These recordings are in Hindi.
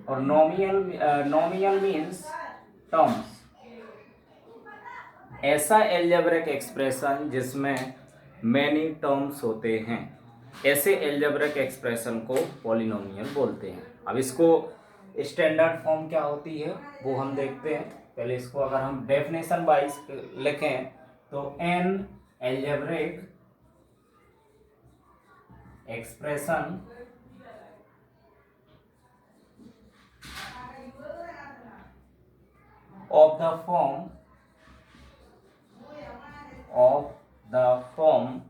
और नॉमिनल मीन्स टर्म्स, ऐसा एल्जेब्रिक एक्सप्रेशन जिसमें मैनी टर्म्स होते हैं, ऐसे एल्जेब्रिक एक्सप्रेशन को पॉलिनोमियल बोलते हैं। अब इसको स्टैंडर्ड फॉर्म क्या होती है वो हम देखते हैं। पहले इसको अगर हम डेफिनेशन वाइज लिखें तो an algebraic expression of the form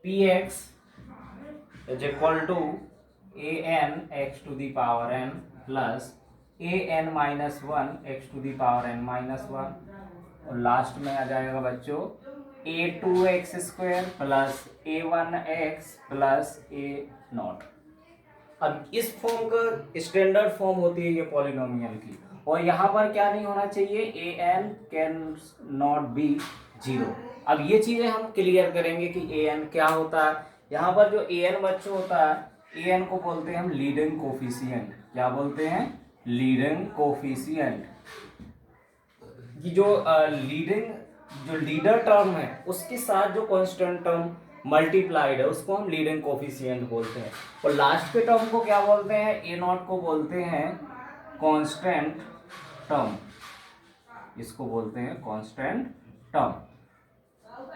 px is equal to an x to the power n plus an minus 1 x to the power n minus 1, और लास्ट में आ जाएगा बच्चों a2x square plus a1x plus a not. अब इस फॉर्म का स्टैंडर्ड फॉर्म होती है ये पॉलिनोमियल की, और यहाँ पर क्या नहीं होना चाहिए, a n can not be zero. अब ये चीजें हम क्लियर करेंगे कि ए एन क्या होता है। यहाँ पर जो ए एन बच्चों होता है, ए एन को बोलते हैं हम लीडिंग कोफिशिएंट। क्या बोलते हैं? Leading coefficient. कि जो लीडर टर्म है उसके साथ जो कांस्टेंट टर्म मल्टीप्लाइड है उसको हम लीडिंग कोफिशिएंट बोलते हैं। और लास्ट के टर्म को क्या बोलते हैं? ए नॉट को बोलते हैं कांस्टेंट टर्म, इसको बोलते हैं कांस्टेंट टर्म।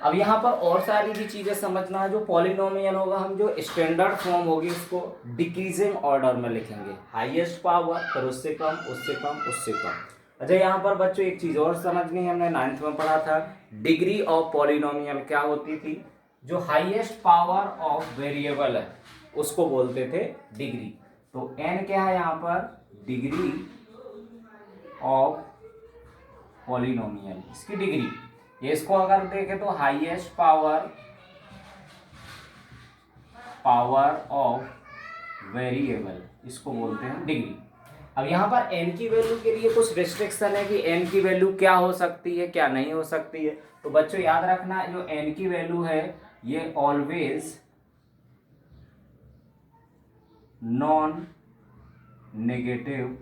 अब यहाँ पर और सारी भी चीजें समझना है। जो पॉलिनोमियल होगा, हम जो स्टैंडर्ड फॉर्म होगी उसको डिक्रीजिंग ऑर्डर में लिखेंगे, हाईएस्ट पावर, फिर उससे कम, उससे कम, उससे कम। अच्छा, यहाँ पर बच्चों एक चीज और समझनी है, हमने 9th में पढ़ा था डिग्री ऑफ पॉलिनोमियल क्या होती थी। जो हाईएस्ट पावर ऑफ वेरिएबल है उसको बोलते थे डिग्री। तो n क्या है यहाँ पर? डिग्री ऑफ पॉलिनोमियल, इसकी डिग्री। ये इसको अगर देखें तो हाईएस्ट पावर ऑफ वेरिएबल, इसको बोलते हैं डिग्री। अब यहाँ पर n की वैल्यू के लिए कुछ रिस्ट्रिक्शन है कि n की वैल्यू क्या हो सकती है, क्या नहीं हो सकती है। तो बच्चों याद रखना, जो n की वैल्यू है ये ऑलवेज नॉन नेगेटिव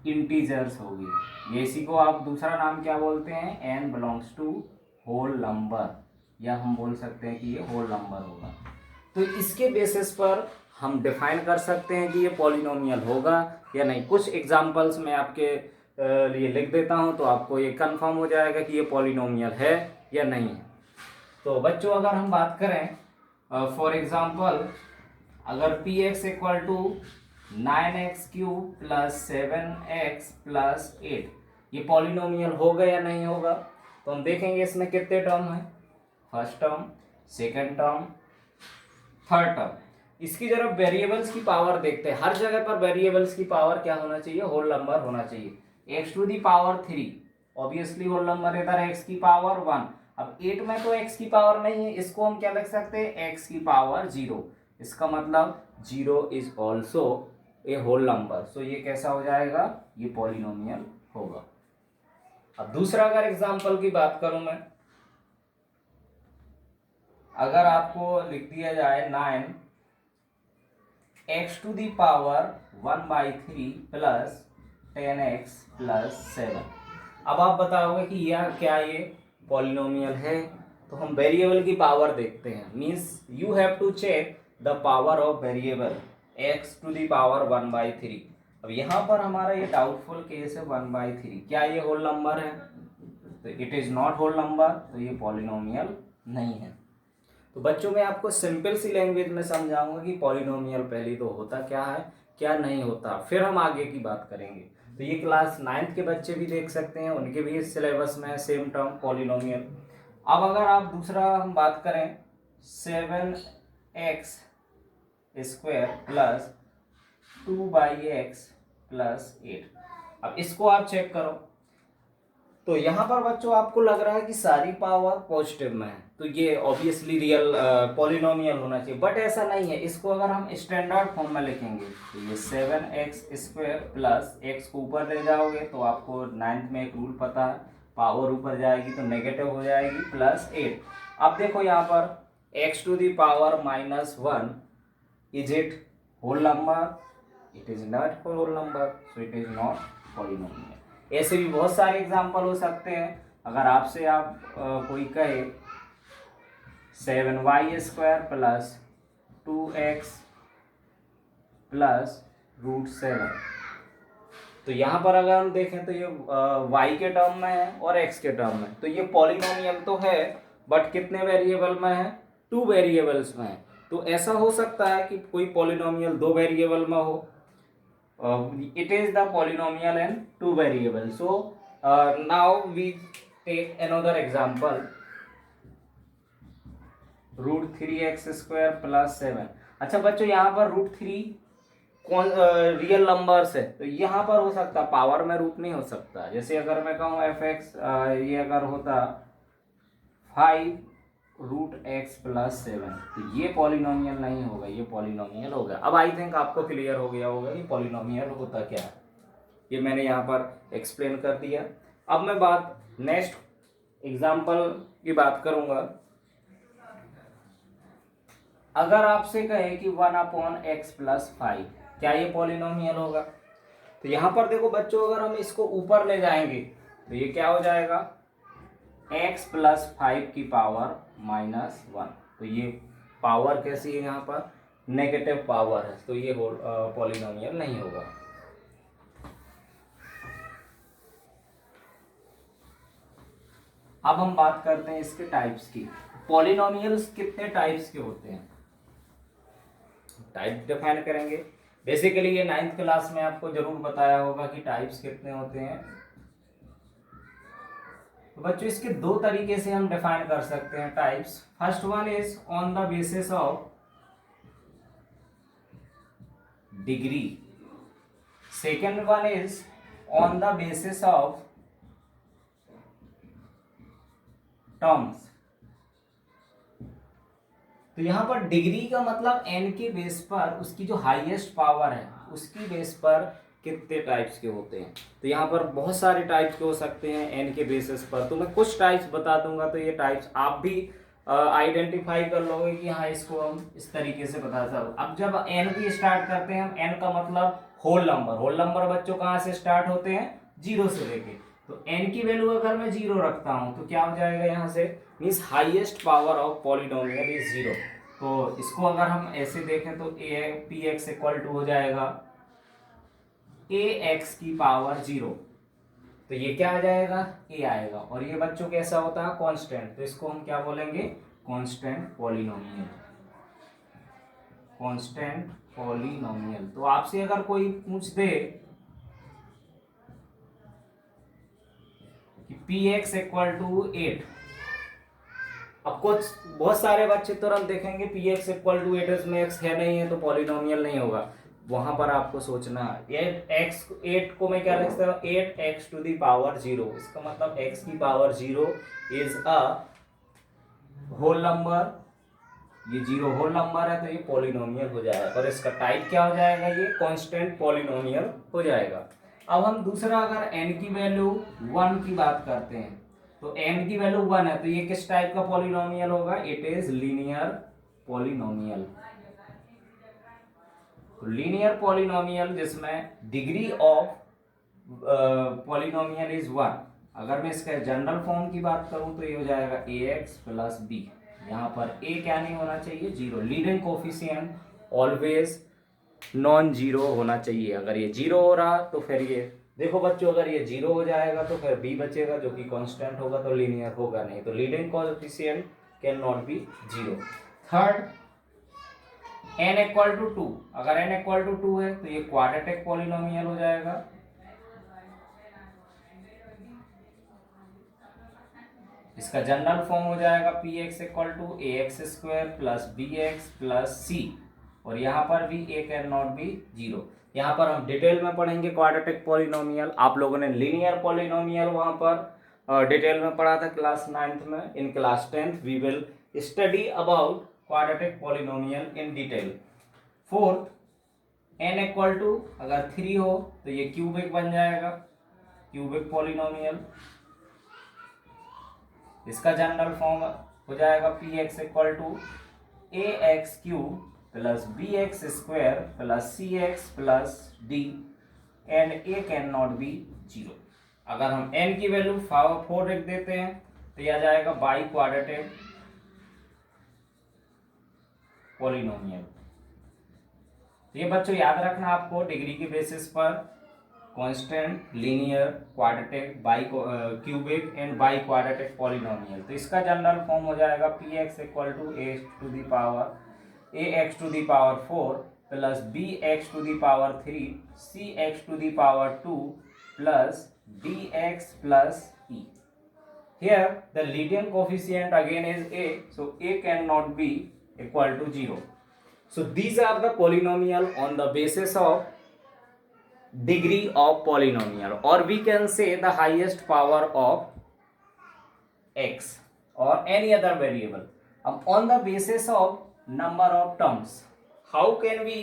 इंटीजर्स होगी। ये इसी को आप दूसरा नाम क्या बोलते हैं? n belongs to whole number, या हम बोल सकते हैं कि ये होल नंबर होगा। तो इसके बेसिस पर हम डिफाइन कर सकते हैं कि ये पॉलिनोमियल होगा या नहीं। कुछ एग्जांपल्स मैं आपके लिए लिख देता हूं तो आपको ये कंफर्म हो जाएगा कि ये पॉलिनोमियल है या नहीं है। तो बच्चों अगर हम बात करें फॉर एग्जांपल, अगर P x equal to 9x cube plus 7x plus 8, ये पॉलिनोमियल होगा या नहीं होगा। तो हम देखेंगे इसमें कितने टर्म है, first term, second term, third term. इसकी जरा वेरिएबल्स की पावर देखते हैं। हर जगह पर वेरिएबल्स की पावर क्या होना चाहिए? होल नंबर होना चाहिए। x to the power 3 obviously whole number, इधर x की पावर 1। अब 8 में तो x की पावर नहीं है, इसको हम क्या लिख सकते हैं? x की पावर 0। इसका मतलब 0 is also a whole number. So ये कैसा हो जाएगा? ये पॉलिनोमियल होगा। अब दूसरा अगर एग्जांपल की बात करूं मैं, अगर आपको लिख दिया जाए 9x to the power 1/3 plus 10x plus 7। अब आप बताओगे कि यह क्या ये पॉलिनोमियल है। तो हम वेरिएबल की पावर देखते हैं, means you have to check the power of variable x to the power 1/3। अब यहाँ पर हमारा ये डाउटफुल केस है 1/3, क्या ये होल नंबर है? तो it is not whole number, तो ये पॉलिनोमियल नहीं है। तो बच्चों मैं आपको सिंपल सी लैंग्वेज में समझाऊंगा कि पॉलिनोमियल पहले तो होता क्या है, क्या नहीं होता, फिर हम आगे की बात करेंगे। तो ये क्लास 9th के बच्चे भी देख सकते हैं, उनके भी इस सिलेबस में सेम टर्म पॉलिनोमियल। अब अगर आप दूसरा हम बात करें 7x square plus 2/x plus 8, अब इसको आप चेक करो। तो यहाँ पर बच्चों आपको लग रहा है कि सारी पावर पॉजिटिव में है, तो ये ऑब्वियसली रियल पॉलिनोमियल होना चाहिए, बट ऐसा नहीं है। इसको अगर हम स्टैंडर्ड फॉर्म में लिखेंगे तो ये 7x स्क्वायर प्लस x को ऊपर ले जाओगे तो आपको 9th में एक रूल पता है, पावर ऊपर जाएगी तो नेगेटिव हो जाएगी, प्लस 8। अब देखो यहाँ पर x to the power -1 is it whole number? It is not whole number, so it is not polynomial. ऐसे भी बहुत सारे एग्जांपल हो सकते हैं। अगर आपसे कोई कहे 7y² प्लस 2x प्लस √7, तो यहाँ पर अगर हम देखें तो ये y के टर्म में है और x के टर्म में, तो ये पॉलिनोमियल तो है बट कितने वेरिएबल में है, 2 वेरिएबल्स में है। तो ऐसा हो सकता है कि कोई पॉलिनोमियल 2 वेरिएबल में हो, it is the polynomial in 2 variables. So now we take another example, √3x² plus 7। अच्छा बच्चों, यहाँ पर √3 कौन रियल नंबर्स है, तो यहाँ पर हो सकता पावर में रूट नहीं हो सकता। जैसे अगर मैं कहूँ fx, ये अगर होता 5√x प्लस 7, तो ये पॉलिनोमियल नहीं होगा, ये पॉलिनोमियल होगा। अब आई थिंक आपको क्लियर हो गया होगा कि पॉलिनोमियल होता क्या है, ये मैंने यहाँ पर एक्सप्लेन कर दिया। अब मैं बात नेक्स्ट एग्जाम्पल की बात करूंगा। अगर आपसे कहे कि 1/x प्लस 5, क्या ये पॉलिनोमियल होगा? तो यहाँ पर देखो बच्चों, अगर हम इसको ऊपर ले जाएंगे तो ये क्या हो जाएगा, x प्लस 5 की पावर -1। तो ये पावर कैसी है, यहाँ पर नेगेटिव पावर है, तो ये पॉलिनोमियल नहीं होगा। अब हम बात करते हैं इसके टाइप्स की। पॉलिनोमियल्स कितने टाइप्स के होते हैं, टाइप डिफाइन करेंगे। बेसिकली ये 9th क्लास में आपको जरूर बताया होगा कि टाइप्स कितने होते हैं। तो बच्चों इसके दो तरीके से हम डिफाइन कर सकते हैं types. First one is on the basis of degree, second one is on the basis of terms. तो यहाँ पर डिग्री का मतलब n के बेस पर उसकी जो हाईएस्ट पावर है उसकी बेस पर कितने टाइप्स के होते हैं। तो यहाँ पर बहुत सारे टाइप्स के हो सकते हैं n के बेसिस पर, तो मैं कुछ टाइप्स बता दूंगा, तो ये टाइप्स आप भी आइडेंटिफाई कर लोगे कि हाँ इसको हम इस तरीके से बता सकते। अब जब n भी स्टार्ट करते हैं हम, n का मतलब होल नंबर। होल नंबर बच्चों कहाँ से स्टार्ट होते हैं, 0 से लेके। तो n की वैल्यू अगर मैं 0 रखता हूँ तो क्या हो जाएगा, यहाँ से means highest power of polynomial is 0। तो इसको अगर हम ऐसे देखें तो px इक्वल टू हो जाएगा ax की पावर 0। तो ये क्या आ जाएगा, a आएगा। और ये बच्चों कैसा होता है, कांस्टेंट, तो इसको हम क्या बोलेंगे, कांस्टेंट पॉलिनोमियल। Constant polynomial. तो आपसे अगर कोई पूछ दे कि px इक्वल टू 8, अब कुछ बहुत सारे बच्चे तुरंत देखेंगे px इक्वल टू 8 इसमें x है नहीं है तो पॉलिनोमियल नहीं होगा। वहां पर आपको सोचना 8 को मैं क्या लिख सकता हूँ, 8x टू दी पावर 0। इसका मतलब x की power 0 is a whole number. ये 0 होल नंबर है तो ये पॉलिनोमियल हो जाएगा। और इसका टाइप क्या हो जाएगा, ये कांस्टेंट पॉलिनोमियल हो जाएगा। अब हम दूसरा अगर n की वैल्यू 1 की बात करते हैं, तो n की वैल्यू 1 है तो ये किस टाइप का पॉलिनोमियल होगा, it is linear polynomial. Linear polynomial जिसमें डिग्री ऑफ पॉलिनोमियल इज 1। अगर मैं इसका जनरल फॉर्म की बात करूं तो ये हो जाएगा ax प्लस b। यहाँ पर a क्या नहीं होना चाहिए, 0। Leading coefficient always non zero होना चाहिए। अगर ये 0 हो रहा तो फिर ये देखो बच्चों, अगर ये 0 हो जाएगा तो फिर b बचेगा जो कि कांस्टेंट होगा, तो लीनियर होगा नहीं। तो leading coefficient can not be 0। Third, n equal to 2। अगर n इक्वल टू 2 है तो ये क्वाड्रेटिक पॉलिनोमियल हो जाएगा। इसका जनरल फॉर्म हो जाएगा px equal to ax² plus bx plus c। और यहाँ पर भी a कैन नॉट बी 0। यहाँ पर हम डिटेल में पढ़ेंगे क्वाड्रेटिक पॉलिनोमियल। आप लोगों ने लीनियर पॉलिनोमियल वहाँ पर डिटेल में पढ़ा था क्लास 9th में। In class 10th we will study about quadratic polynomial in detail. Fourth, n equal to अगर 3 हो तो ये क्यूबिक बन जाएगा, क्यूबिक पॉलिनोमियल। इसका जनरल फॉर्म हो जाएगा px equal to ax³ plus b x square plus c x plus d and a can not be zero. अगर हम n की वैल्यू 4 रख देते हैं तो यह आ जाएगा बाई क्वाड्रेटिक पॉलिनोमियल। तो ये बच्चों याद रखना आपको, डिग्री के बेसिस पर constant, linear, quadratic, bicubic and biquadratic polynomial. तो इसका जनरल फॉर्म हो जाएगा P x equal to a to the power a x to the power 4 plus b x to the power 3 c x to the power 2 plus d x plus e. Here the leading coefficient again is a, so a cannot be equal to 0. So these are the polynomial on the basis of degree of polynomial, or we can say the highest power of x or any other variable. On the basis of number of terms, how can we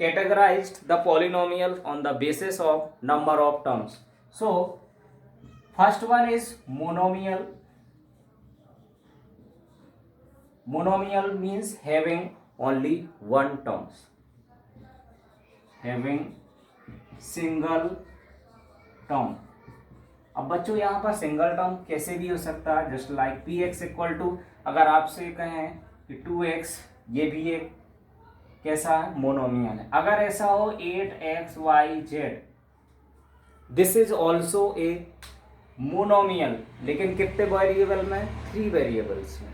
categorize the polynomial on the basis of number of terms? So first one is monomial. Monomial means having only one terms, having single term. अब बच्चों यहाँ पर सिंगल टर्म कैसे भी हो सकता है, just like P x equal to, अगर आपसे कहें कि 2x, ये भी एक कैसा है, मोनोमियल है। अगर ऐसा हो 8xyz, this is also a monomial, लेकिन कितने वेरिएबल में, 3 वेरिएबल्स में।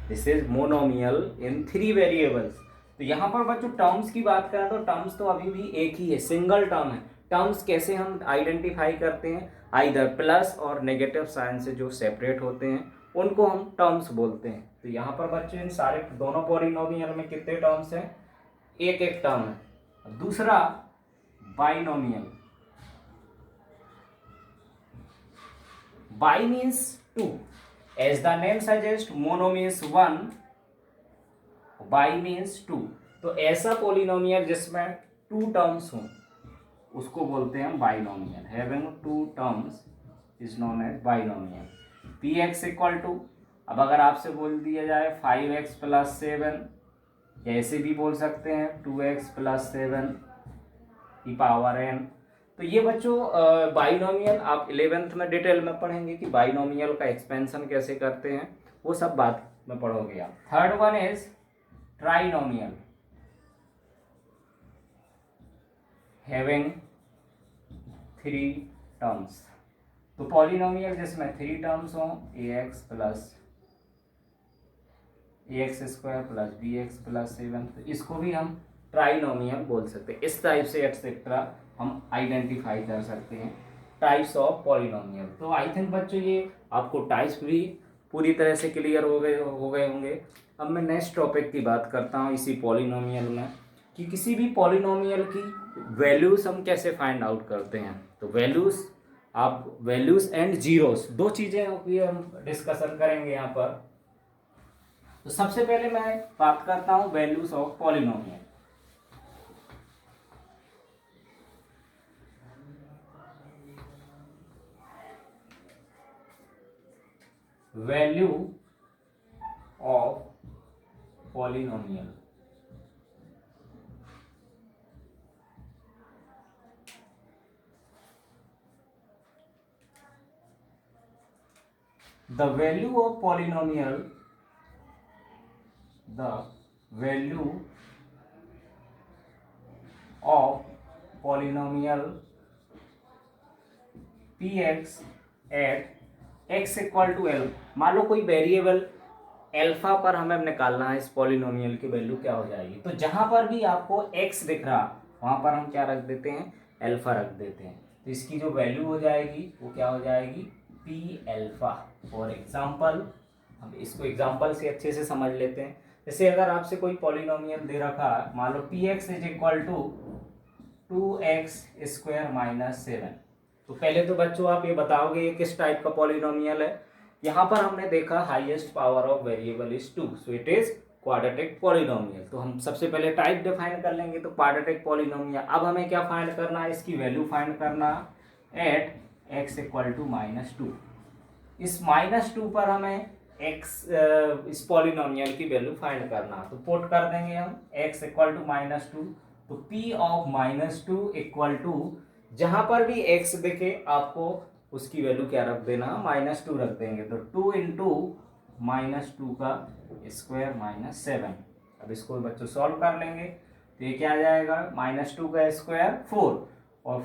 This is monomial in 3 variables. तो यहाँ पर बच्चों टर्म्स की बात करें तो टर्म्स तो अभी भी एक ही है, सिंगल टर्म है। टर्म्स कैसे हम आइडेंटिफाई करते हैं, आइदर प्लस और नेगेटिव साइन से जो सेपरेट होते हैं उनको हम टर्म्स बोलते हैं। तो यहाँ पर बच्चों इन सारे दोनों पॉलिनोमियल में कितने टर्म्स हैं, एक एक टर्म है। दूसरा binomial, Bi means 2, as the name suggests, mono means 1, bi means 2। तो ऐसा पोलिनोमियल जिसमें 2 टर्म्स हों उसको बोलते हैं binomial. Having 2 terms is known as binomial. P x equal to, अब अगर आपसे बोल दिया जाए 5x प्लस 7, ऐसे भी बोल सकते हैं 2x प्लस 7 की पावर n। तो ये बच्चों बाइनोमियल आप 11th में डिटेल में पढ़ेंगे कि बाइनोमियल का एक्सपेंशन कैसे करते हैं, वो सब बात में पढ़ोगे आप। Third one is trinomial, having 3 terms. तो पॉलिनोमियल जिसमें 3 टर्म्स हों, ax plus ax square plus bx plus 7, तो इसको भी हम ट्राइनोमियल बोल सकते हैं। इस टाइप से एक्सेट्रा हम आइडेंटिफाई कर सकते हैं टाइप्स ऑफ पॉलिनोमियल। तो आई थिंक बच्चों ये आपको टाइप्स भी पूरी तरह से क्लियर हो गए होंगे। अब मैं नेक्स्ट टॉपिक की बात करता हूँ इसी पॉलिनोमियल में, कि किसी भी पॉलिनोमियल की वैल्यूज हम कैसे फाइंड आउट करते हैं। तो वैल्यूज एंड जीरोस, 2 चीज़ें की हम डिस्कशन करेंगे यहाँ पर। तो सबसे पहले मैं बात करता हूँ values of polynomial. Value of polynomial, the value of polynomial, the value of polynomial px at x equal to L. मान लो कोई वेरिएबल एल्फा पर हमें निकालना है, इस पॉलिनोमियल की वैल्यू क्या हो जाएगी। तो जहां पर भी आपको x दिख रहा वहां पर हम क्या रख देते हैं, एल्फा रख देते हैं। तो इसकी जो वैल्यू हो जाएगी वो क्या हो जाएगी, पी एल्फा। फॉर एग्जाम्पल, हम इसको एग्जाम्पल से अच्छे से समझ लेते हैं। जैसे अगर आपसे कोई पॉलिनोमियल दे रखा है, मान लो p x is equal to 2x square minus 7। तो पहले तो बच्चों आप ये बताओगे ये किस टाइप का पॉलिनोमियल है। यहाँ पर हमने देखा highest power of variable is 2, so it is quadratic polynomial. तो हम सबसे पहले टाइप डिफाइन कर लेंगे, तो क्वाड्रेटिक पॉलिनोमियल। अब हमें क्या फाइंड करना है, इसकी वैल्यू फाइंड करना एट x इक्वल टू -2। इस -2 पर हमें एक्स इस पॉलिनोमियल की वैल्यू फाइंड करना, तो पुट कर देंगे हम x इक्वल टू -2, तो p ऑफ -2 इक्वल टू, जहां पर भी x दिखे आपको उसकी वैल्यू क्या रख देना, -2 रख देंगे, तो 2 इंटू -2 का स्क्वायर -7। अब इसको बच्चों सॉल्व कर लेंगे, तो ये क्या आ जाएगा, -2 का स्क्वायर 4 और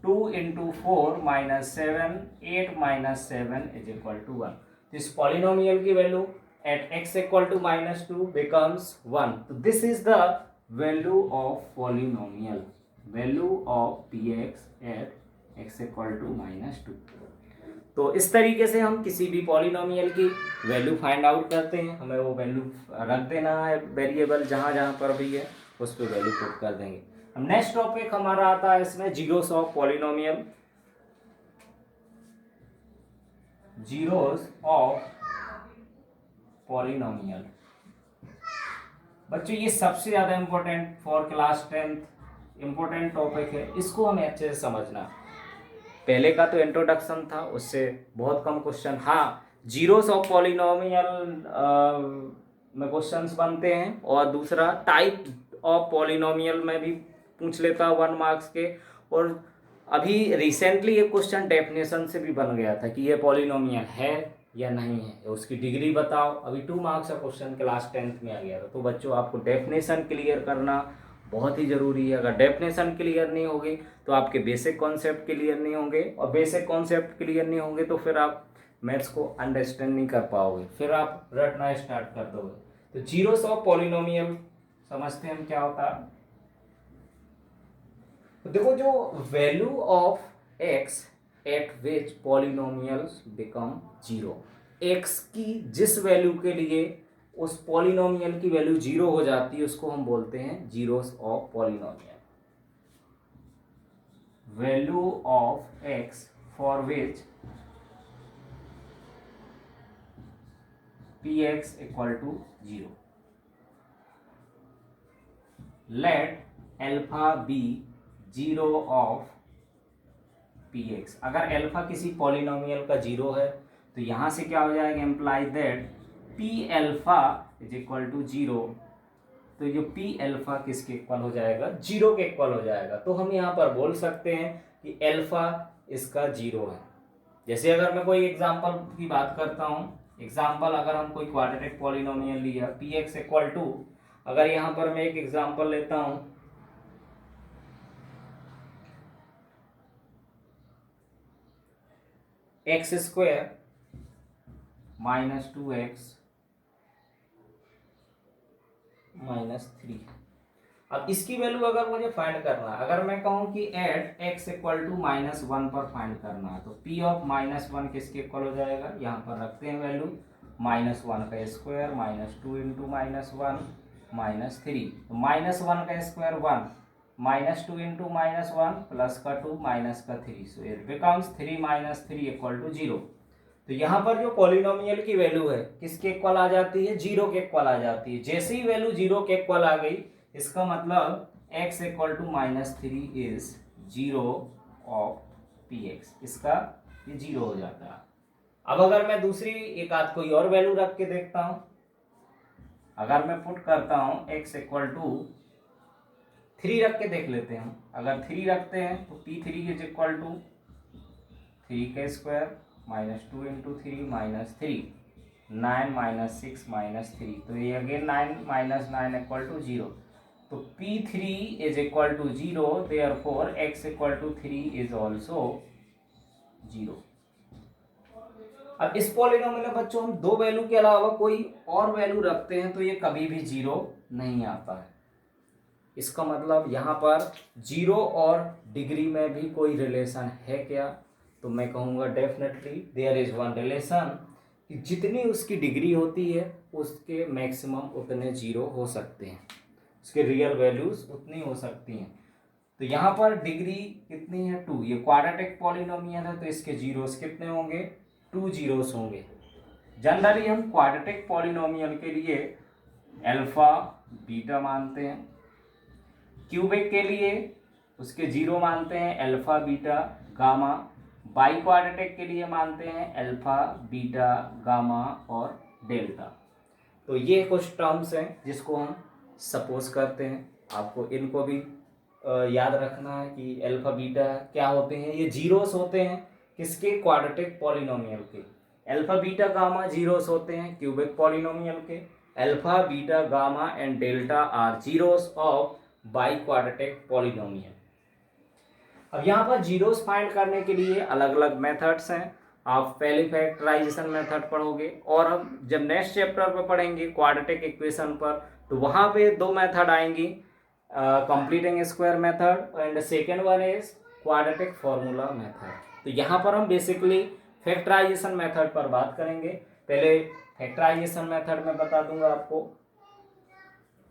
2 इंटू 4 -7, 8 - 7 इज इक्वल टू 1। तो इस पॉलिनोमियल की value at x equal to -2 becomes 1। तो this is the value of polynomial, value of px at x equal to -2। तो इस तरीके से हम किसी भी पॉलिनोमियल की वैल्यू फाइंड आउट करते हैं, हमें वो वैल्यू रख देना है वेरिएबल जहाँ जहाँ पर भी है उस पर वैल्यू पुट कर देंगे। अब नेक्स्ट टॉपिक हमारा आता है इसमें zeros of polynomial, zeros of polynomial. बच्चों ये सबसे ज्यादा important for class 10th important topic है, इसको हमें अच्छे से समझना। पहले का तो इंट्रोडक्शन था, उससे बहुत कम क्वेश्चन, हाँ जीरोस ऑफ पॉलिनोमियल में क्वेश्चंस बनते हैं, और दूसरा टाइप ऑफ पॉलिनोमियल में भी पूछ लेता 1 मार्क्स के, और अभी रिसेंटली एक क्वेश्चन डेफिनेशन से भी बन गया था कि ये पॉलिनोमियल है या नहीं है, उसकी डिग्री बताओ। अभी 2 मार्क्स का क्वेश्चन क्लास 10th में आ गया था। तो बच्चों आपको डेफिनेशन क्लियर करना बहुत ही ज़रूरी है। अगर डेफिनेशन क्लियर नहीं होगी तो आपके बेसिक कॉन्सेप्ट क्लियर नहीं होंगे, और बेसिक कॉन्सेप्ट क्लियर नहीं होंगे तो फिर आप मैथ्स को अंडरस्टैंड नहीं कर पाओगे, फिर आप रटना स्टार्ट कर दोगे। तो जीरोस ऑफ पॉलिनोमियल समझते हैं हम क्या होता है। तो देखो, जो value of x eight which polynomials become zero, x की जिस वैल्यू के लिए उस पॉलिनोमियल की वैल्यू जीरो हो जाती है उसको हम बोलते हैं zeros of polynomial. Value of x for which P x equal to zero, let alpha be zero of P x. अगर एल्फा किसी पॉलिनोमियल का जीरो है तो यहां से क्या हो जाएगा, imply that P alpha is equal to zero. तो ये पी एल्फा किसके इक्वल हो जाएगा, जीरो के इक्वल हो जाएगा। तो हम यहाँ पर बोल सकते हैं कि एल्फा इसका जीरो है। जैसे अगर मैं कोई एग्जांपल की बात करता हूँ, एग्जांपल अगर हम कोई क्वाड्रेटिक पॉलिनोमियल लिया पी एक्स इक्वल टू, अगर यहाँ पर मैं एक एग्जांपल लेता हूँ, एक्स स्क्वायर -2x -3। अब इसकी वैल्यू अगर मुझे फाइंड करना है, अगर मैं कहूं कि एट x इक्वल टू -1 पर फाइंड करना है, तो p ऑफ -1 किसके इक्वल हो जाएगा, यहाँ पर रखते हैं वैल्यू -1 का स्क्वायर -2 इंटू -1 -3, तो -1 का स्क्वायर 1, -2 इंटू -1 प्लस का 2 माइनस का 3, so it becomes 3 - 3 equal to 0। तो यहाँ पर जो पॉलिनोमियल की वैल्यू है किसके इक्वल आ जाती है, जीरो के इक्वल आ जाती है। जैसे ही वैल्यू जीरो के इक्वल आ गई, इसका मतलब x equal to -3 is zero of P x, इसका ये जीरो हो जाता है। अब अगर मैं दूसरी एक आध कोई और वैल्यू रख के देखता हूं, अगर मैं पुट करता हूं x इक्वल टू 3 रख के देख लेते हैं। अगर 3 रखते हैं तो p3 इज इक्वल टू 3 का स्क्वायर -2 इंटू 3 -3, 9 - 6 -3, तो ये अगेन 9 - 9 इक्वल टू 0। तो P3 is equal to 0, therefore x equal to 3 is also 0। अब इस पॉलिनोमियल में बच्चों हम दो वैल्यू के अलावा कोई और वैल्यू रखते हैं तो ये कभी भी जीरो नहीं आता है। इसका मतलब यहाँ पर जीरो और डिग्री में भी कोई रिलेशन है क्या, तो मैं कहूँगा definitely there is one relation, कि जितनी उसकी डिग्री होती है उसके मैक्सिमम उतने जीरो हो सकते हैं, उसके रियल वैल्यूज उतनी हो सकती हैं। तो यहाँ पर डिग्री कितनी है, 2। ये क्वाड्रेटिक पॉलिनोमियल है तो इसके जीरोस कितने होंगे, 2 जीरोस होंगे। जनरली हम क्वाड्रेटिक पॉलिनोमियल के लिए अल्फा बीटा मानते हैं, क्यूबिक के लिए उसके जीरो मानते हैं alpha beta gamma, by quadratic के लिए मानते हैं अल्फा बीटा गामा और डेल्टा। तो ये कुछ टर्म्स हैं जिसको हम सपोज करते हैं। आपको इनको भी याद रखना है कि अल्फा बीटा क्या होते हैं। ये जीरोस होते हैं किसके, क्वाड्रेटिक पॉलिनोमियल के। अल्फा बीटा गामा जीरोस होते हैं क्यूबिक पॉलिनोमियल के। Alpha beta gamma and delta R zeros of by quadratic polynomial. अब यहाँ पर जीरोस फाइंड करने के लिए अलग अलग मेथड्स हैं। आप पहले फैक्टराइजेशन मेथड पढ़ोगे और हम जब नेक्स्ट चैप्टर पर पढ़ेंगे क्वाड्रेटिक इक्वेशन पर, तो वहाँ पे दो मेथड आएंगी, completing square method and second one is quadratic formula method. तो यहाँ पर हम बेसिकली फैक्टराइजेशन मेथड पर बात करेंगे। पहले फैक्टराइजेशन मेथड में बता दूंगा आपको,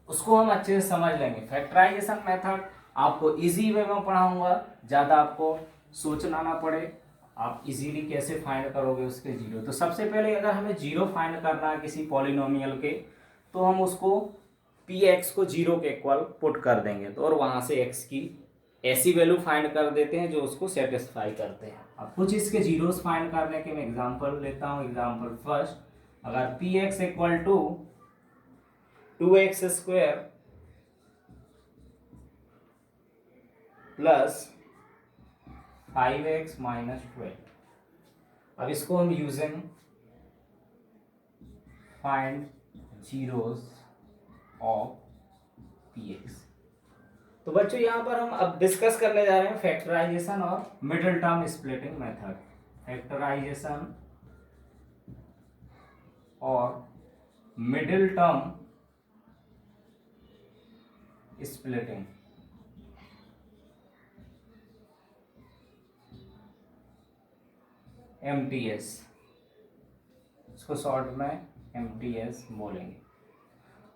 उसको हम अच्छे से समझ लेंगे। फैक्टराइजेशन मेथड आपको इजी वे में पढ़ाऊंगा, ज़्यादा आपको सोचना ना पड़े, आप इजीली कैसे फाइंड करोगे उसके जीरो। तो सबसे पहले अगर हमें जीरो फाइंड करना है किसी पॉलिनोमियल के, तो हम उसको पी एक्स को जीरो के इक्वल पुट कर देंगे, तो और वहाँ से एक्स की ऐसी वैल्यू फाइंड कर देते हैं जो उसको सेटिस्फाई करते हैं। अब कुछ इसके जीरोस फाइंड करने के मैं एग्जांपल लेता हूँ। एग्जांपल फर्स्ट, अगर P x equal to 2x square plus 5x minus 12। अब इसको हम using find zeros of px। तो बच्चों यहाँ पर हम अब डिस्कस करने जा रहे हैं फैक्टराइजेशन और middle term splitting method. Factorization और मिडिल टर्म स्प्लिटिंग। MTS, इसको शॉर्ट में MTS बोलेंगे।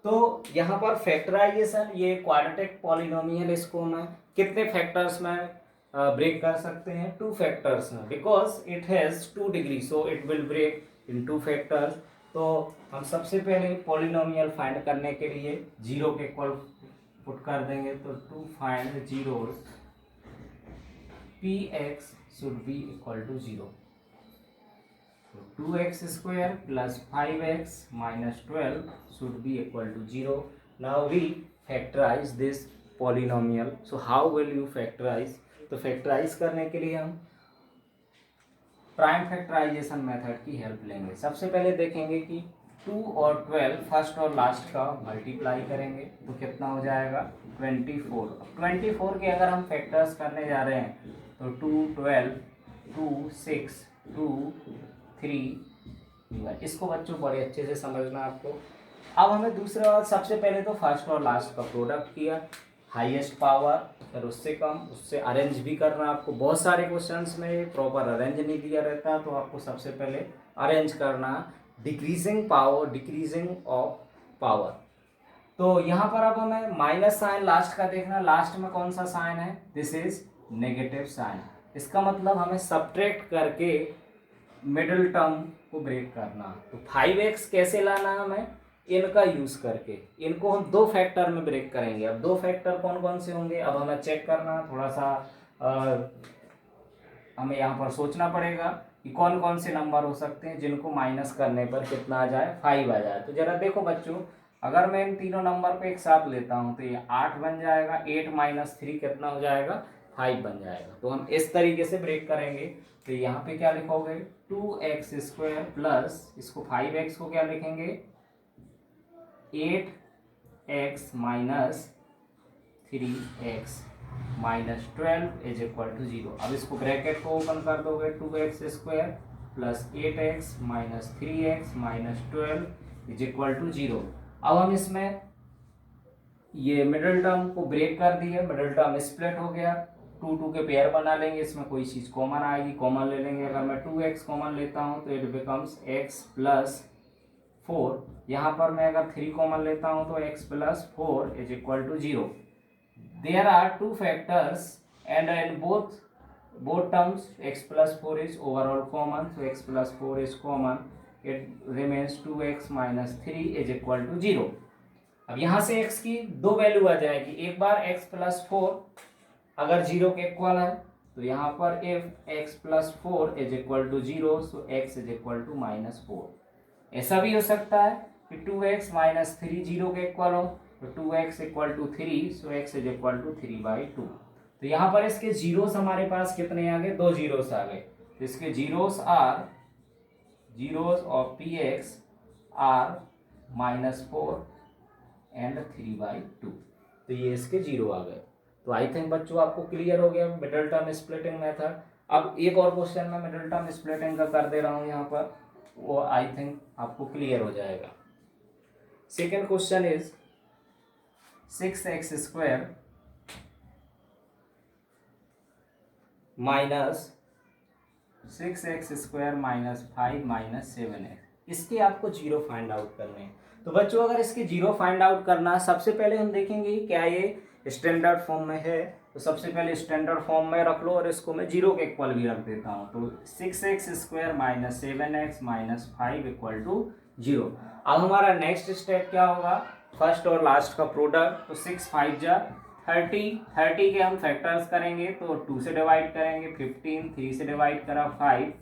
तो यहाँ पर फैक्टराइजेशन, ये क्वाड्रेटिक पॉलिनोमियल, इसको हम कितने फैक्टर्स में ब्रेक कर सकते हैं, 2 फैक्टर्स में, because it has 2 degree so it will break in 2 factors. तो हम सबसे पहले पॉलिनोमियल फाइंड करने के लिए जीरो के इक्वल पुट कर देंगे। तो to find zeros px should be equal to 0। 2x square plus 5x minus 12 should be equal to 0. Now we factorize this polynomial. So how will you factorize? तो factorize करने के लिए हम प्राइम फैक्टराइजेशन मेथड की हेल्प लेंगे। सबसे पहले देखेंगे कि 2 और 12 फर्स्ट और लास्ट का मल्टीप्लाई करेंगे तो कितना हो जाएगा 24। 24 के अगर हम फैक्टर्स करने जा रहे हैं तो 2, 12, 2, 6, 2, 3, इसको बच्चों बड़े अच्छे से समझना आपको। अब हमें दूसरा बात, सबसे पहले तो फर्स्ट और लास्ट का प्रोडक्ट किया, हाईएस्ट पावर, फिर उससे कम, उससे अरेंज भी करना आपको। बहुत सारे क्वेश्चंस में प्रॉपर अरेंज नहीं दिया रहता, तो आपको सबसे पहले अरेंज करना, decreasing power, decreasing of power. तो यहाँ पर अब हमें माइनस साइन लास्ट का देखना, लास्ट में कौन सा साइन है, दिस इज नेगेटिव साइन। इसका मतलब हमें सब्ट्रैक्ट करके मिडिल टर्म को ब्रेक करना। तो 5x कैसे लाना है हमें, इनका यूज करके, इनको हम 2 फैक्टर में ब्रेक करेंगे। अब 2 फैक्टर कौन कौन से होंगे, अब हमें चेक करना, थोड़ा सा हमें यहाँ पर सोचना पड़ेगा कि कौन कौन से नंबर हो सकते हैं जिनको माइनस करने पर कितना आ जाए, 5 आ जाए। तो जरा देखो बच्चों, अगर मैं इन तीनों नंबर को एक साथ लेता हूँ तो ये 8 बन जाएगा, 8 माइनस 3 कितना हो जाएगा, 5 बन जाएगा। तो हम इस तरीके से ब्रेक करेंगे। तो यहाँ पे क्या लिखोगे, 2x स्क्वायर प्लस, इसको 5x को क्या लिखेंगे, 8x minus 3x minus 12 is equal to 0। अब इसको ब्रैकेट को ओपन कर दोगे, 2x square plus 8x minus 3x minus 12 is equal to 0। अब हम इसमें ये मिडिल टर्म को ब्रेक कर दिए, मिडिल टर्म स्प्लिट हो गया, 2 2 के पेयर बना लेंगे, इसमें कोई चीज़ कॉमन आएगी, कॉमन ले लेंगे। अगर मैं 2x कॉमन लेता हूँ तो इट बिकम्स x प्लस 4। यहाँ पर मैं अगर 3 कॉमन लेता हूँ तो x plus 4 is equal to 0। There are 2 factors and in both terms x plus 4 is overall common, so x plus 4 is common, it remains 2x minus 3 is equal to 0। अब यहाँ से x की 2 वैल्यू आ जाएगी, एक बार x प्लस 4 अगर 0 के इक्वल है तो यहाँ पर if x plus 4 is equal to 0 so x is equal to minus 4। ऐसा भी हो सकता है कि 2x माइनस 3 जीरो के इक्वल हो, तो 2x equal to 3, so x is equal to 3/2। तो यहाँ पर इसके जीरोस हमारे पास कितने आ गए, 2 जीरोस आ गए। तो इसके zeros of px are -4 and 3/2। तो ये इसके जीरो आ गए। तो आई थिंक बच्चों आपको क्लियर हो गया मिडिल टर्म स्प्लिटिंग मेथड। अब एक और क्वेश्चन मैं मिडिल टर्म स्प्लिटिंग का कर दे रहा हूँ यहाँ पर, वो आई थिंक आपको क्लियर हो जाएगा। Second question is 6x square minus 5 minus 7x, इसके आपको जीरो फाइंड आउट करने हैं। तो बच्चों अगर इसके जीरो फाइंड आउट करना है, सबसे पहले हम देखेंगे क्या ये स्टैंडर्ड फॉर्म में है। तो सबसे पहले स्टैंडर्ड फॉर्म में रख लो और इसको मैं जीरो के इक्वल भी रख देता हूँ। तो 6x square minus 7x minus 5 equal to 0। अब हमारा नेक्स्ट स्टेप क्या होगा, फर्स्ट और लास्ट का प्रोडक्ट। तो 6 5 जा 30 के हम फैक्टर्स करेंगे, तो 2 से डिवाइड करेंगे, 15 3 से डिवाइड करा 5।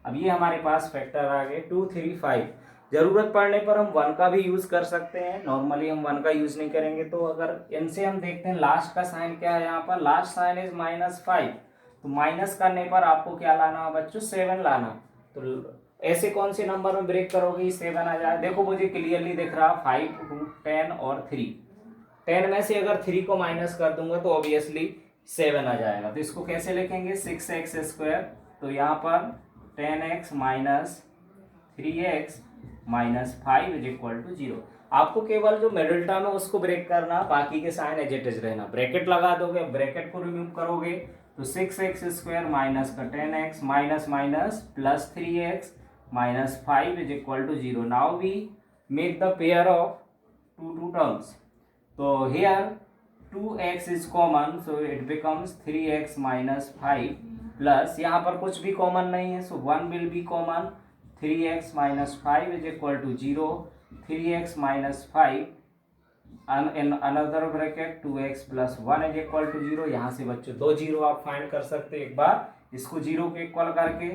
अब ये हमारे पास फैक्टर आ गए 2 3 5। जरूरत पड़ने पर हम 1 का भी यूज कर सकते हैं, नॉर्मली हम 1 का यूज नहीं करेंगे। तो अगर इनसे हम देखते हैं लास्ट का साइन क्या है, यहाँ पर लास्ट साइन इज -5। तो माइनस करने पर आपको क्या लाना है बच्चों, 7 लाना। तो ऐसे कौन से नंबर में ब्रेक करोगे 7 आ जाए, देखो मुझे क्लियरली दिख रहा 5 2 10 और 3। 10 में से अगर 3 को माइनस कर दूंगा तो ऑब्वियसली 7 आ जाएगा। तो इसको कैसे लिखेंगे, 6x स्क्वायर, तो यहाँ पर 10x minus 3x minus 5 is equal to 0। आपको केवल जो मिडिल टर्म है उसको ब्रेक करना, बाकी के साइन एज इट इज रहना। ब्रैकेट लगा दोगे, ब्रैकेट को रिमूव करोगे तो 6x स्क्वायर माइनस का 10x minus minus plus 3x minus 5 is equal to 0। Now we make the pair of two terms. तो here 2x is common, so it becomes 3x minus 5 plus यहाँ पर कुछ भी कॉमन नहीं है, so 1 will be common, 3x minus 5 is equal to 0, 3x minus 5 in another bracket 2x plus 1 is equal to 0। यहाँ से बच्चों 2 जीरो आप फाइंड कर सकते हैं। एक बार इसको जीरो के इक्वल करके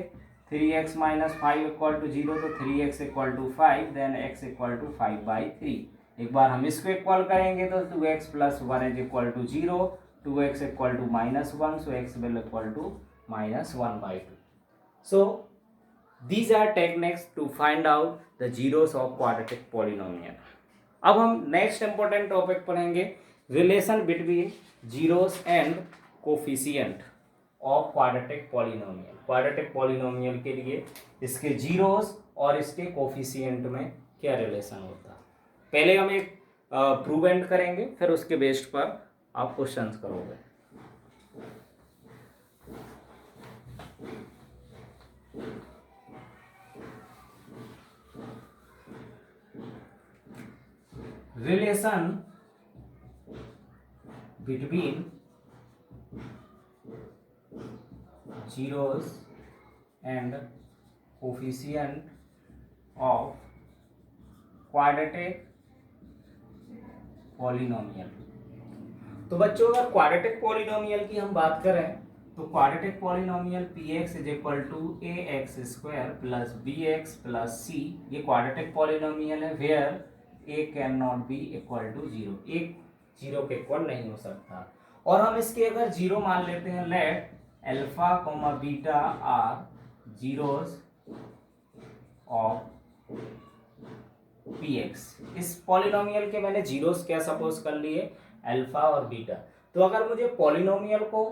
3x minus 5 इक्वल टू 0, तो 3x equal to 5, then x equal to 5/3। एक बार हम इसको इक्वल करेंगे तो 2x plus 1 is equal to 0, 2x equal to -1, so x will equal to -1/2। So these are techniques to find out the zeros of quadratic polynomial. अब हम नेक्स्ट इंपॉर्टेंट टॉपिक पढ़ेंगे, relation between zeros and coefficient of quadratic polynomial. Quadratic polynomial के लिए इसके जीरोस और इसके कोफिशिएंट में क्या रिलेशन होता है। पहले हम एक प्रूवेंट करेंगे, फिर उसके बेस्ड पर आप क्वेश्चंस करोगे। Relation between zeros and coefficient of quadratic polynomial. तो बच्चों अगर क्वाड्रेटिक पॉलिनोमियल की हम बात करें तो quadratic polynomial px is equal to ax square plus bx plus c, ये क्वाड्रेटिक पॉलिनोमियल है where a can not be equal to 0, एक जीरो के इक्वल नहीं हो सकता। और हम इसके अगर जीरो मान लेते हैं, let alpha comma beta are zeros of px। इस पॉलिनोमियल के मैंने जीरोस क्या सपोज कर लिए, अल्फा और बीटा। तो अगर मुझे पॉलिनोमियल को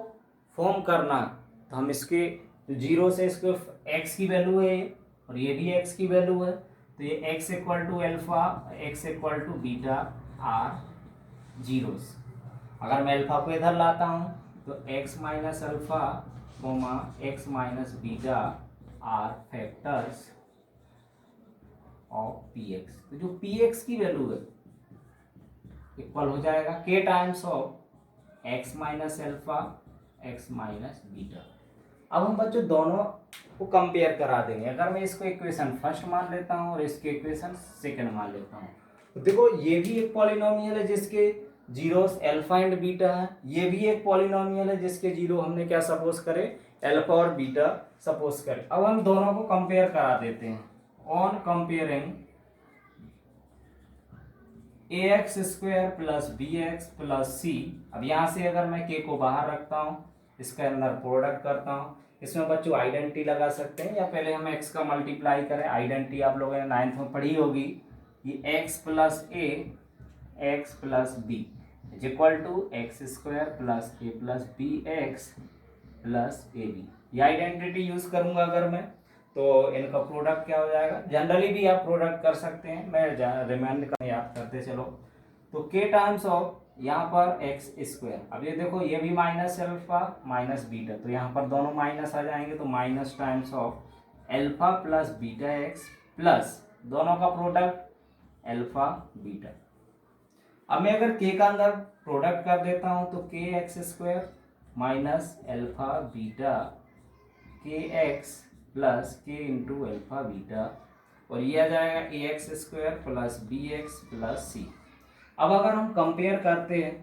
फॉर्म करना तो हम इसके जीरो से इसको x की वैल्यू है और ये भी x की वैल्यू है, तो ये x equal to alpha, x equal to beta are zeros. अगर मैं अल्फा को इधर लाता हूँ तो x minus alpha comma x minus beta are factors of px। तो जो px की वैल्यू है इक्वल हो जाएगा k times of x minus alpha x minus beta. अब हम बच्चों दोनों को कंपेयर करा देंगे। अगर मैं इसको इक्वेशन फर्स्ट मान लेता हूँ और इसके इक्वेशन सेकंड मान लेता हूँ, तो देखो ये भी एक पॉलिनोमियल है जिसके जीरोस अल्फा एंड बीटा है, ये भी एक पॉलिनोमियल है जिसके जीरो हमने क्या सपोज करे, अल्फा और बीटा सपोज करे। अब हम दोनों को कंपेयर करा देते हैं। On comparing a x square plus b x plus c. अब यहाँ से अगर मैं के को बाहर रखता हूँ, इसके अंदर प्रोडक्ट करता हूँ, इसमें बच्चों आइडेंटिटी लगा सकते हैं या पहले हम एक्स का मल्टीप्लाई करें। आइडेंटिटी आप लोगों ने 9th में पढ़ी होगी, ये x plus a x plus b is equal to x square plus a plus b x plus a b. ये आइडेंटिटी यूज करूंगा अगर मैं, तो इनका प्रोडक्ट क्या हो जाएगा। जनरली भी आप प्रोडक्ट कर सकते हैं, मैं रिमाइंड का याद करते चलो। तो के टाइम्स ऑफ यहाँ पर एक्स स्क्वायर, अब ये देखो ये भी माइनस एल्फा माइनस बीटा, तो यहाँ पर दोनों माइनस आ जाएंगे, तो minus times of alpha plus beta x plus दोनों का प्रोडक्ट एल्फा बीटा। अब मैं अगर के का अंदर प्रोडक्ट कर देता हूँ तो k x square minus alpha beta k x plus k into alpha beta, और ये आ जाएगा a x square plus b x plus c. अब अगर हम कंपेयर करते हैं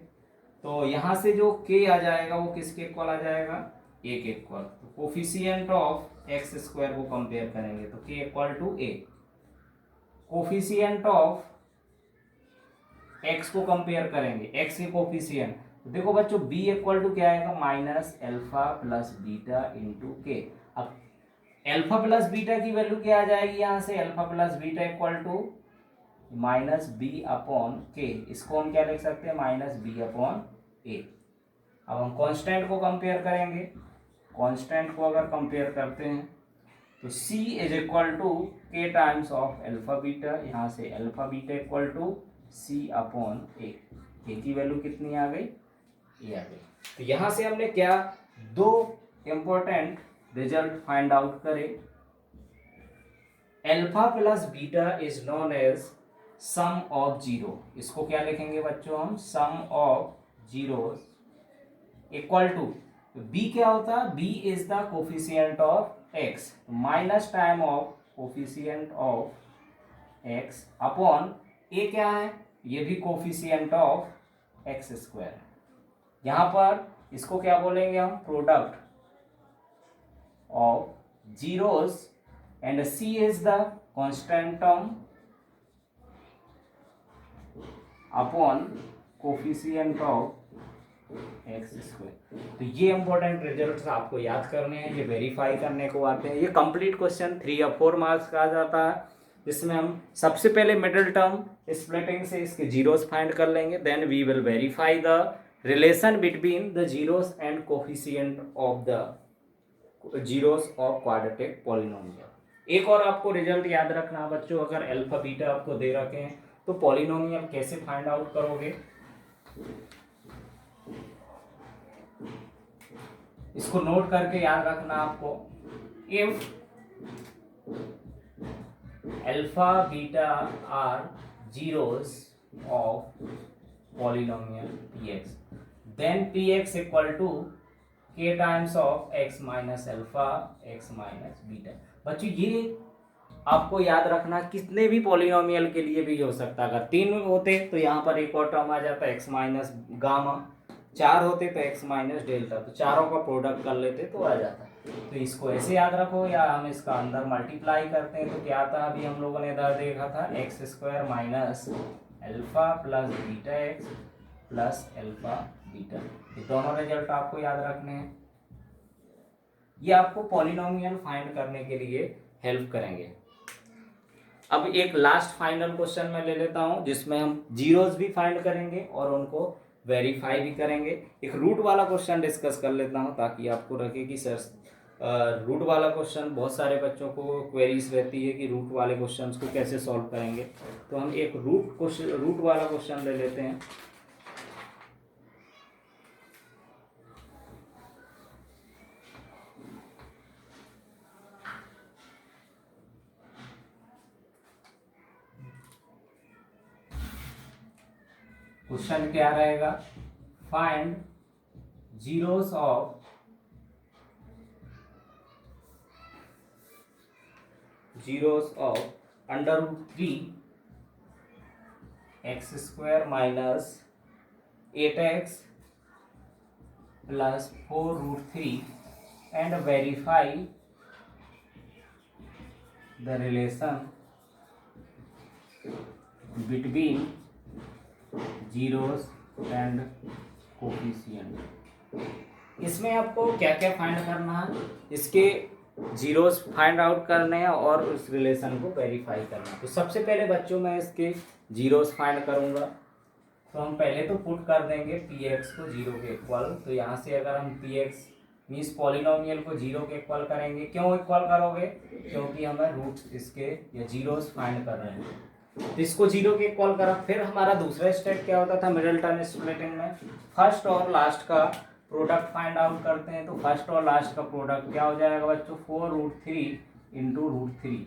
तो यहाँ से जो के आ जाएगा वो किसके इक्वल आ जाएगा, ए के इक्वल। तो कोफिशिएंट ऑफ एक्स स्क्वायर को कंपेयर करेंगे तो k equal to a, coefficient of x को कंपेयर करेंगे, एक्स के कोफिशिएंट, तो देखो बच्चों b इक्वल टू क्या आएगा, minus alpha plus beta into k. अब एल्फा प्लस बीटा की वैल्यू क्या आ जाएगी, यहाँ से alpha plus beta equal to minus b upon k, इसको हम क्या लिख सकते हैं, माइनस बी अपॉन ए। अब हम कांस्टेंट को कंपेयर करेंगे, कांस्टेंट को अगर कंपेयर करते हैं तो c is equal to k times of alpha beta, यहाँ से alpha beta equal to c upon a. K की वैल्यू कितनी आ गई, ये आ गई। तो यहाँ से हमने क्या दो इंपॉर्टेंट रिजल्ट फाइंड आउट करे। Alpha plus beta is known as sum of zero, इसको क्या लिखेंगे बच्चों हम, sum of zeros equal to b क्या होता है, b is the coefficient of x minus time of coefficient of x upon a क्या है, ये भी कोफिशिएंट ऑफ एक्स स्क्वायर। यहाँ पर इसको क्या बोलेंगे हम, product of zeros and c is the constant term upon coefficient of x square. तो ये इंपॉर्टेंट रिजल्ट्स आपको याद करने हैं, ये वेरीफाई करने को आते हैं। ये कंप्लीट क्वेश्चन 3 या 4 मार्क्स का आ जाता है, जिसमें हम सबसे पहले मिडिल टर्म स्प्लिटिंग से इसके जीरोस फाइंड कर लेंगे, then we will verify the relation between the zeros and coefficient of the zeros of quadratic polynomial. एक और आपको रिजल्ट याद रखना बच्चों, अगर अल्फा बीटा आपको दे रखे हैं तो पॉलिनोमियल कैसे फाइंड आउट करोगे, इसको नोट करके याद रखना आपको। If alpha beta are zeros of polynomial px, then px equal to k times of x minus alpha x minus beta. बच्चों ये आपको याद रखना, कितने भी पॉलिनोमियल के लिए भी हो सकता है। अगर 3 होते तो यहाँ पर एक और टर्म आ जाता x माइनस गामा, 4 होते तो x माइनस डेल्टा, तो चारों का प्रोडक्ट कर लेते तो आ जाता। तो इसको ऐसे याद रखो, या हम इसका अंदर मल्टीप्लाई करते हैं तो क्या आता है, अभी हम लोगों ने इधर देखा था x square minus alpha plus beta x plus alpha beta. ये दोनों रिजल्ट आपको याद रखने हैं, ये आपको पॉलिनोमियल फाइंड करने के लिए हेल्प करेंगे। अब एक लास्ट फाइनल क्वेश्चन मैं ले लेता हूं, जिसमें हम जीरोस भी फाइंड करेंगे और उनको वेरीफाई भी करेंगे। एक रूट वाला क्वेश्चन डिस्कस कर लेता हूं, ताकि आपको रखे कि सर रूट वाला क्वेश्चन, बहुत सारे बच्चों को क्वेरीज रहती है कि रूट वाले क्वेश्चंस को कैसे सॉल्व करेंगे। तो हम एक रूट वाला क्वेश्चन ले लेते हैं। क्वेश्चन क्या रहेगा, find zeros of under root 3 x square minus 8x plus 4 root 3 and verify the relation between zeros and coefficient. इसमें आपको क्या क्या फाइंड करना है, इसके जीरोस फाइंड आउट करने हैं और उस रिलेशन को वेरीफाई करना है। तो सबसे पहले बच्चों मैं इसके जीरोस फाइंड करूंगा। तो हम पहले तो पुट कर देंगे पी एक्स को जीरो के इक्वल। तो यहाँ से अगर हम पी एक्स मीन्स पॉलिनोमियल को जीरो के इक्वल करेंगे, क्यों इक्वल करोगे, क्योंकि हमें रूट्स इसके या जीरोस फाइंड कर रहे हैं। तो इसको जीरो के इक्वल करा। फिर हमारा दूसरा स्टेप क्या होता था मिडिलटन स्प्लिटिंग में, फर्स्ट और लास्ट का प्रोडक्ट फाइंड आउट करते हैं। तो फर्स्ट और लास्ट का प्रोडक्ट क्या हो जाएगा बच्चों, 4√3 इंटू √3।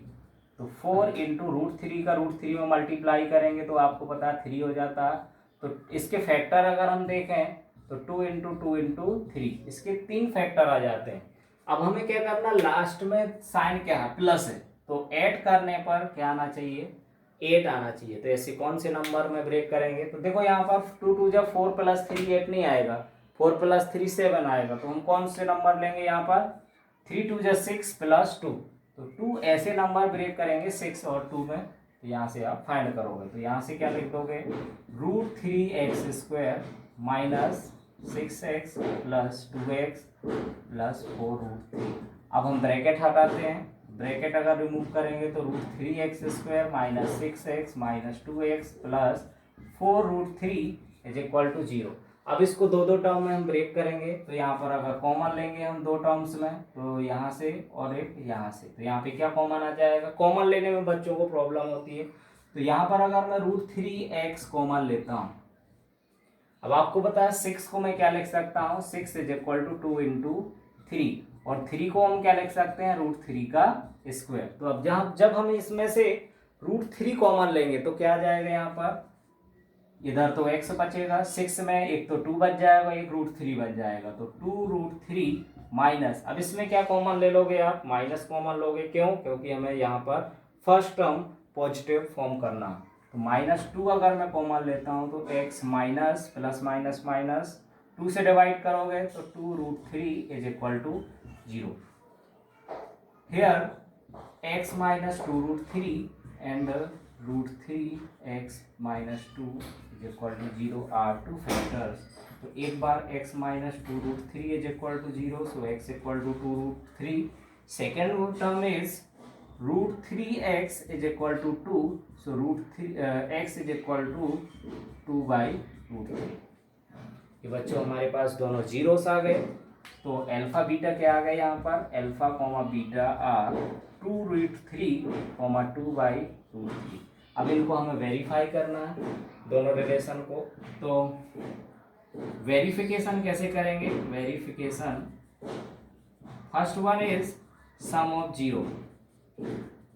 तो 4 इंटू √3 का √3 में मल्टीप्लाई करेंगे तो आपको पता है 3 हो जाता है। तो इसके फैक्टर अगर हम देखें तो 2 इंटू 2 इंटू 3, इसके 3 फैक्टर आ जाते हैं। अब हमें क्या करना, लास्ट में साइन क्या है, प्लस है, तो ऐड करने पर क्या आना चाहिए, 8 आना चाहिए। तो ऐसे कौन से नंबर में ब्रेक करेंगे, तो देखो यहाँ पर 2 2 जब 4 + 3 8 नहीं आएगा, 4 + 3 7 आएगा। तो हम कौन से नंबर लेंगे यहाँ पर, 3 2 6 + 2। तो 2 ऐसे नंबर ब्रेक करेंगे 6 और 2 में। तो यहाँ से आप फाइंड करोगे, तो यहाँ से क्या लिख दोगे, √3x² - 6x + 2x + 4√3। अब हम ब्रैकेट हटाते हैं, ब्रैकेट अगर रिमूव करेंगे तो √3x² - 6x - 2x + 4√3 = 0। अब इसको दो टर्म में हम ब्रेक करेंगे। तो यहाँ पर अगर कॉमन लेंगे हम दो टर्म्स में, तो यहाँ से और एक यहाँ से, तो यहाँ पे क्या कॉमन आ जाएगा, कॉमन लेने में बच्चों को प्रॉब्लम होती है। तो यहाँ पर अगर मैं √3x कॉमन लेता हूँ, अब आपको पता है 6 को मैं क्या लिख सकता हूँ, 6 = 2 × 3, और 3 को हम क्या लिख सकते हैं, √3 का स्क्वायर। तो अब जब हम इसमें से √3 कॉमन लेंगे तो क्या आ जाएगा, यहाँ पर इधर तो x बचेगा, 6 में एक तो 2 बच जाएगा, एक √3 बच जाएगा। तो 2√3 माइनस, अब इसमें क्या कॉमन ले लोगे आप, माइनस कॉमन लोगे, क्यों, क्योंकि हमें यहाँ पर फर्स्ट टर्म पॉजिटिव फॉर्म करना। तो -2 अगर मैं कॉमन लेता हूँ तो x minus plus minus minus 2 से डिवाइड करोगे तो 2√3 = 0। Here x - 2√3 and √3x - 2 = 0 are two factors. तो एक बार x - 2√3 = 0, so x = 2√3. Second term is √3x = 2, so x = 2/√3। ये बच्चों हमारे पास दोनों जीरोस आ गए। तो अल्फा बीटा क्या आ गए, यहाँ पर अल्फा बीटा आर 2√3, 2/√3। अब इनको हमें वेरीफाई करना है दोनों रिलेशन को। तो वेरिफिकेशन कैसे करेंगे, verification first one is sum of zero.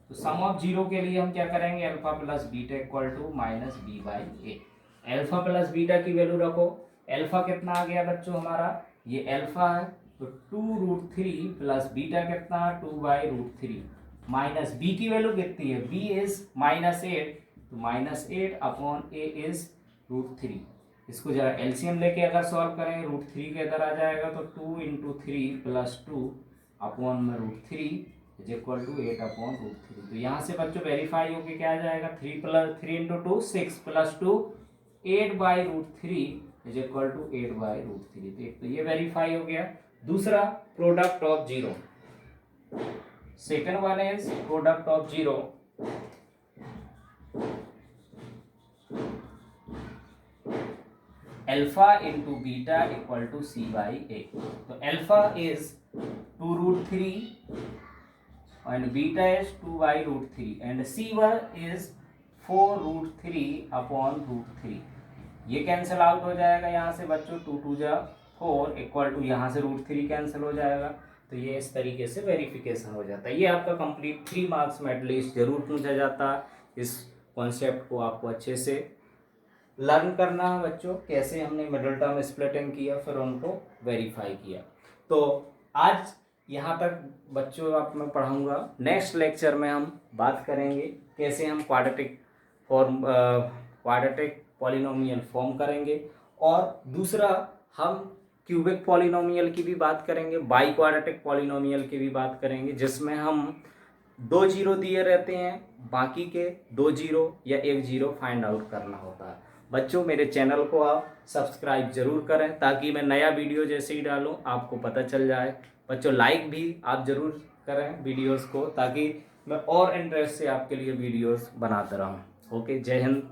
तो सम ऑफ जीरो के लिए हम क्या करेंगे, alpha plus beta = -b/a। Alpha plus beta की वैल्यू रखो, अल्फा कितना आ गया बच्चों हमारा, ये अल्फा है, तो 2√3 प्लस बीटा कितना, 2/√3, माइनस बी की वैल्यू कितनी है, बी इज -8, तो -8/a इज √3। इसको जरा एलसीएम लेके अगर सॉल्व करेंगे, √3 के इधर आ जाएगा, तो 2 × 3 + 2/√3 = 8/√3। तो यहाँ से बच्चों वेरीफाई होके क्या आ जाएगा, 3 × 2 6 + 2 8/√3 = 8/√3। तो ये वेरीफाई हो गया। दूसरा product of zero, second one is product of zero. Alpha × beta = c/a। तो alpha is 2√3 and beta is 2/√3 and c1 is 4√3/√3। ये कैंसिल आउट हो जाएगा यहाँ से बच्चों, 2 2 जा 4 = यहाँ से √3 कैंसिल हो जाएगा। तो ये इस तरीके से वेरिफिकेशन हो जाता है। ये आपका कंप्लीट 3 मार्क्स में एटलीस्ट जरूर पूछा जाता है। इस कॉन्सेप्ट को आपको अच्छे से लर्न करना है बच्चों, कैसे हमने मिडिल टर्म स्प्लिटिंग किया फिर उनको वेरीफाई किया। तो आज यहाँ तक बच्चों आप मैं पढ़ाऊँगा। नेक्स्ट लेक्चर में हम बात करेंगे कैसे हम क्वाड्रेटिक पॉलिनोमियल फॉर्म करेंगे, और दूसरा हम क्यूबिक पॉलिनोमियल की भी बात करेंगे, बाई क्वाड्रेटिक पॉलिनोमियल की भी बात करेंगे, जिसमें हम 2 जीरो दिए रहते हैं, बाकी के 2 जीरो या 1 जीरो फाइंड आउट करना होता है। बच्चों मेरे चैनल को आप सब्सक्राइब जरूर करें ताकि मैं नया वीडियो जैसे ही डालूं आपको पता चल जाए। बच्चों लाइक भी आप ज़रूर करें वीडियोस को, ताकि मैं और इंटरेस्ट से आपके लिए वीडियोस बनाता रहूं। ओके, जय हिंद।